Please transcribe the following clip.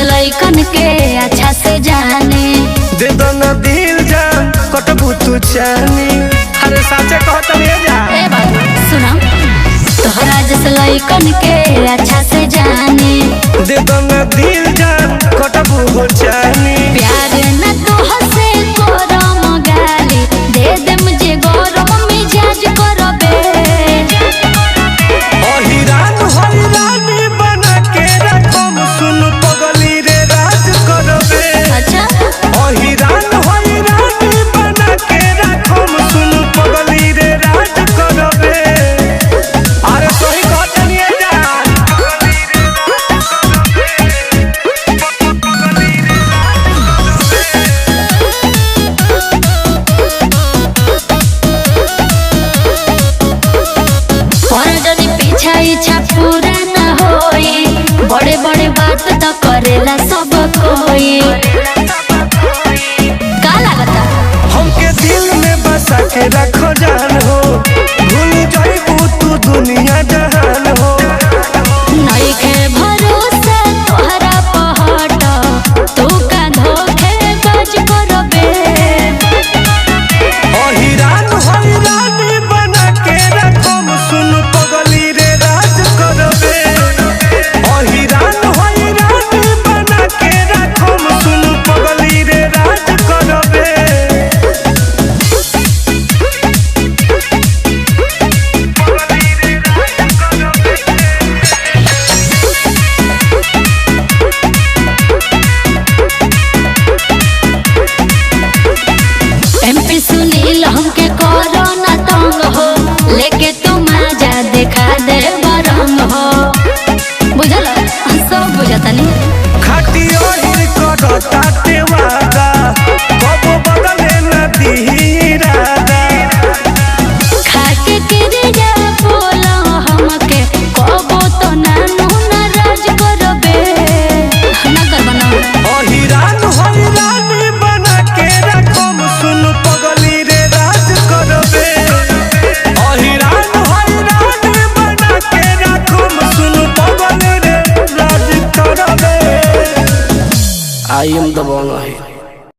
लइकन के अच्छा से जाने दे दो ना दिल जान कटबू तू चानी। अरे साचे कहत ले जा ए बाबू सुना तोहरा जैसे लइकन के अच्छा से जाने दे दो ना दिल जान कटबू हो चानी। प्यार न तो हसे गरम गाली दे दे मुझे गरम मिजाज करबे हिरानी बना के रखम सुन पगली रे राज करबे। अच्छा हिरानी बना के रखम सुन पगली रे राज करबे। अरे सही कहत नहीं जा पीछा इच्छा पूरा न होई बड़े बड़े बात तो करेला सब कोई का लागता हमके दिल में बसा के रख